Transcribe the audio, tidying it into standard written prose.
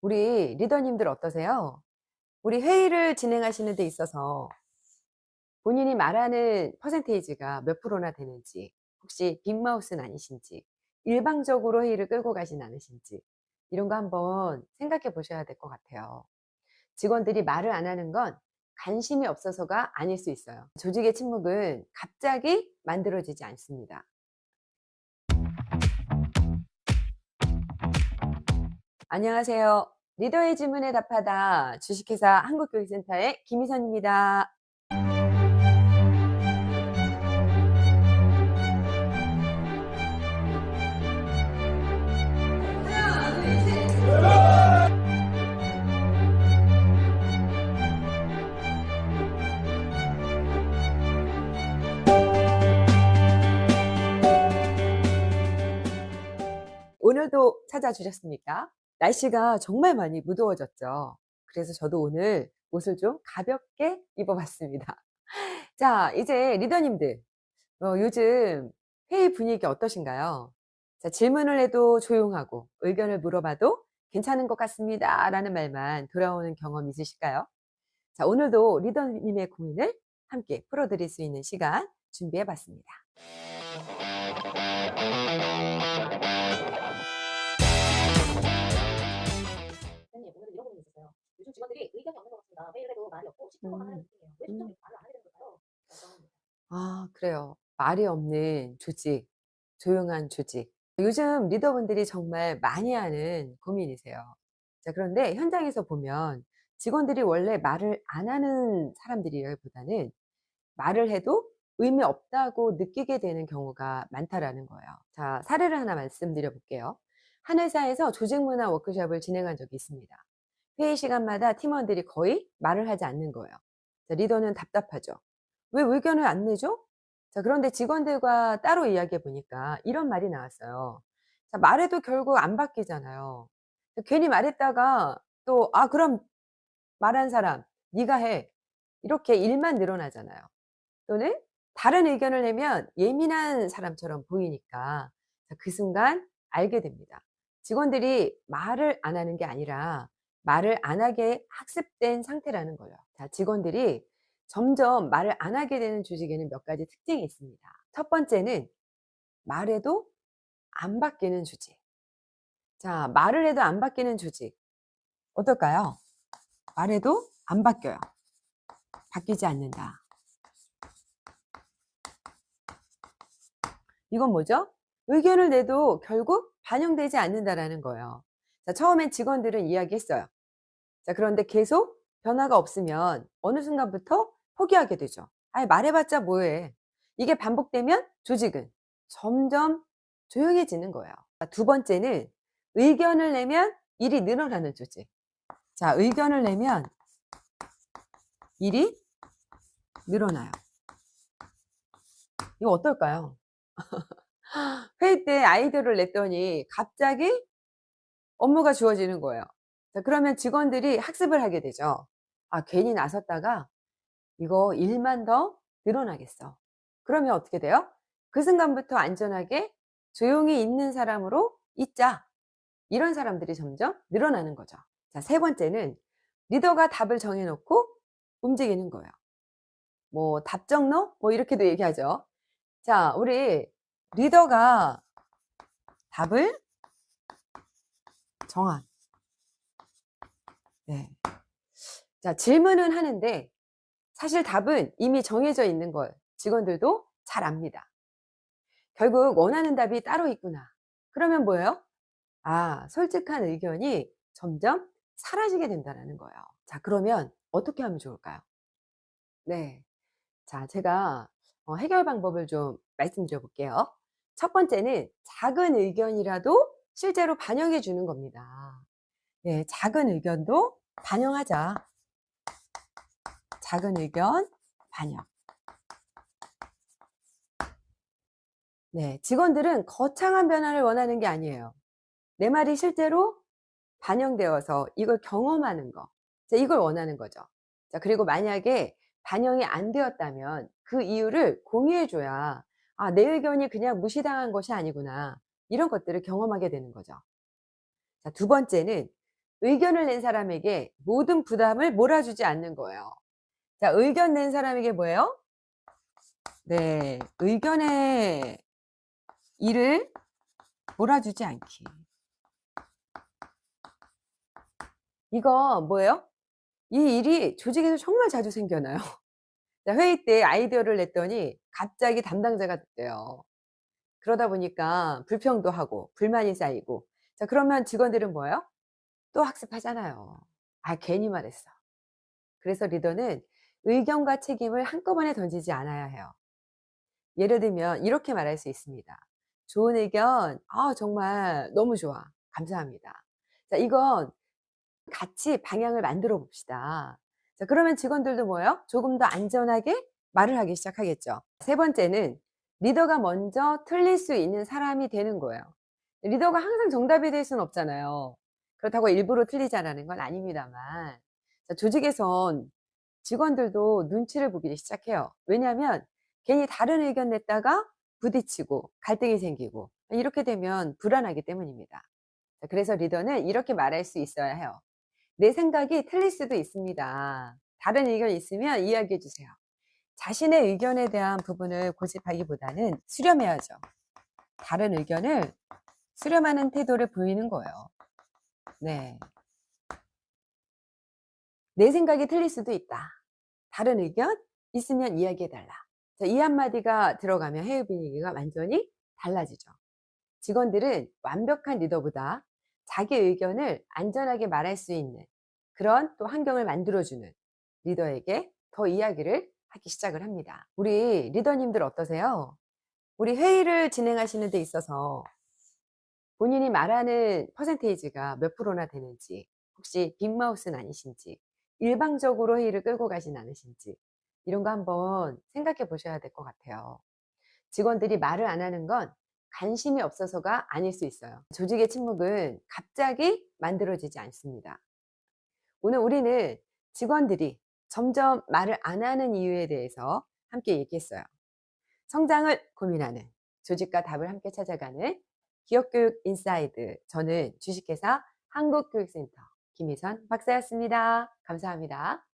우리 리더님들 어떠세요? 우리 회의를 진행하시는 데 있어서 본인이 말하는 퍼센테이지가 몇 프로나 되는지, 혹시 빅마우스는 아니신지, 일방적으로 회의를 끌고 가진 않으신지, 이런 거 한번 생각해 보셔야 될 것 같아요. 직원들이 말을 안 하는 건 관심이 없어서가 아닐 수 있어요. 조직의 침묵은 갑자기 만들어지지 않습니다. 안녕하세요. 리더의 질문에 답하다 주식회사 한국교육센터의 김희선입니다. 오늘도 찾아주셨습니까? 날씨가 정말 많이 무더워졌죠. 그래서 저도 오늘 옷을 좀 가볍게 입어봤습니다. 자, 이제 리더님들, 요즘 회의 분위기 어떠신가요? 자, 질문을 해도 조용하고 의견을 물어봐도 괜찮은 것 같습니다. 라는 말만 돌아오는 경험 있으실까요? 자, 오늘도 리더님의 고민을 함께 풀어드릴 수 있는 시간 준비해봤습니다. 대표님, 오늘은 이런 고민이 있었어요. 요즘 직원들이 의견이 없는 것 같습니다. 회의를 해도 말이 없고 시끄러워만 하는 음, 느낌이에요. 왜 음. 조정이 말을 안 하게 되는 걸까요? 걱정합니다. 그래요. 말이 없는 조직, 조용한 조직. 요즘 리더분들이 정말 많이 하는 고민이세요. 자, 그런데 현장에서 보면 직원들이 원래 말을 안 하는 사람들이기보다는 말을 해도 의미 없다고 느끼게 되는 경우가 많다라는 거예요. 자, 사례를 하나 말씀드려 볼게요. 한 회사에서 조직 문화 워크숍을 진행한 적이 있습니다. 회의 시간마다 팀원들이 거의 말을 하지 않는 거예요. 자, 리더는 답답하죠. 왜 의견을 안 내죠? 자, 그런데 직원들과 따로 이야기해 보니까 이런 말이 나왔어요. 자, 말해도 결국 안 바뀌잖아요. 괜히 말했다가 또, 그럼 말한 사람, 네가 해. 이렇게 일만 늘어나잖아요. 또는 다른 의견을 내면 예민한 사람처럼 보이니까 그 순간 알게 됩니다. 직원들이 말을 안 하는 게 아니라 말을 안 하게 학습된 상태라는 거예요. 자, 직원들이 점점 말을 안 하게 되는 조직에는 몇 가지 특징이 있습니다. 첫 번째는 말해도 안 바뀌는 조직. 자, 말을 해도 안 바뀌는 조직. 어떨까요? 말해도 안 바뀌어요. 바뀌지 않는다. 이건 뭐죠? 의견을 내도 결국 반영되지 않는다라는 거예요. 자, 처음엔 직원들은 이야기했어요. 자, 그런데 계속 변화가 없으면 어느 순간부터 포기하게 되죠. 아니, 말해봤자 뭐해. 이게 반복되면 조직은 점점 조용해지는 거예요. 자, 두 번째는 의견을 내면 일이 늘어나는 조직. 자, 의견을 내면 일이 늘어나요. 이거 어떨까요? 회의 때 아이디어를 냈더니 갑자기 업무가 주어지는 거예요. 자, 그러면 직원들이 학습을 하게 되죠. 괜히 나섰다가 이거 일만 더 늘어나겠어. 그러면 어떻게 돼요? 그 순간부터 안전하게 조용히 있는 사람으로 있자. 이런 사람들이 점점 늘어나는 거죠. 자, 세 번째는 리더가 답을 정해놓고 움직이는 거예요. 뭐, 답정너? 뭐, 이렇게도 얘기하죠. 자, 우리 리더가 답을 정한. 네. 자, 질문은 하는데 사실 답은 이미 정해져 있는 걸 직원들도 잘 압니다. 결국 원하는 답이 따로 있구나. 그러면 뭐예요? 솔직한 의견이 점점 사라지게 된다는 거예요. 자, 그러면 어떻게 하면 좋을까요? 네. 자, 제가 해결 방법을 좀 말씀드려 볼게요. 첫 번째는 작은 의견이라도 실제로 반영해 주는 겁니다. 네, 작은 의견도 반영하자. 작은 의견 반영. 네, 직원들은 거창한 변화를 원하는 게 아니에요. 내 말이 실제로 반영되어서 이걸 경험하는 거. 자, 이걸 원하는 거죠. 자, 그리고 만약에 반영이 안 되었다면 그 이유를 공유해 줘야 내 의견이 그냥 무시당한 것이 아니구나. 이런 것들을 경험하게 되는 거죠. 자, 두 번째는 의견을 낸 사람에게 모든 부담을 몰아주지 않는 거예요. 자, 의견 낸 사람에게 뭐예요? 네, 의견의 일을 몰아주지 않기. 이거 뭐예요? 이 일이 조직에서 정말 자주 생겨나요. 자, 회의 때 아이디어를 냈더니 갑자기 담당자가 됐대요. 그러다 보니까 불평도 하고 불만이 쌓이고, 자, 그러면 직원들은 뭐예요? 또 학습하잖아요. 아, 괜히 말했어. 그래서 리더는 의견과 책임을 한꺼번에 던지지 않아야 해요. 예를 들면 이렇게 말할 수 있습니다. 좋은 의견, 정말 너무 좋아. 감사합니다. 자, 이건 같이 방향을 만들어 봅시다. 자, 그러면 직원들도 뭐예요? 조금 더 안전하게 말을 하기 시작하겠죠. 세 번째는 리더가 먼저 틀릴 수 있는 사람이 되는 거예요. 리더가 항상 정답이 될 수는 없잖아요. 그렇다고 일부러 틀리자라는 건 아닙니다만, 자, 조직에선 직원들도 눈치를 보기 시작해요. 왜냐하면 괜히 다른 의견 냈다가 부딪히고 갈등이 생기고 이렇게 되면 불안하기 때문입니다. 자, 그래서 리더는 이렇게 말할 수 있어야 해요. 내 생각이 틀릴 수도 있습니다. 다른 의견이 있으면 이야기해 주세요. 자신의 의견에 대한 부분을 고집하기보다는 수렴해야죠. 다른 의견을 수렴하는 태도를 보이는 거예요. 네. 내 생각이 틀릴 수도 있다. 다른 의견 있으면 이야기해 달라. 자, 이 한마디가 들어가면 회의 분위기가 완전히 달라지죠. 직원들은 완벽한 리더보다 자기 의견을 안전하게 말할 수 있는 그런 또 환경을 만들어주는 리더에게 더 이야기를 하기 시작을 합니다. 우리 리더님들 어떠세요? 우리 회의를 진행하시는 데 있어서 본인이 말하는 퍼센테이지가 몇 프로나 되는지, 혹시 빅마우스는 아니신지, 일방적으로 회의를 끌고 가진 않으신지, 이런 거 한번 생각해 보셔야 될 것 같아요. 직원들이 말을 안 하는 건 관심이 없어서가 아닐 수 있어요. 조직의 침묵은 갑자기 만들어지지 않습니다. 오늘 우리는 직원들이 점점 말을 안 하는 이유에 대해서 함께 얘기했어요. 성장을 고민하는, 조직과 답을 함께 찾아가는 기업교육 인사이드. 저는 주식회사 한국교육센터 김희선 박사였습니다. 감사합니다.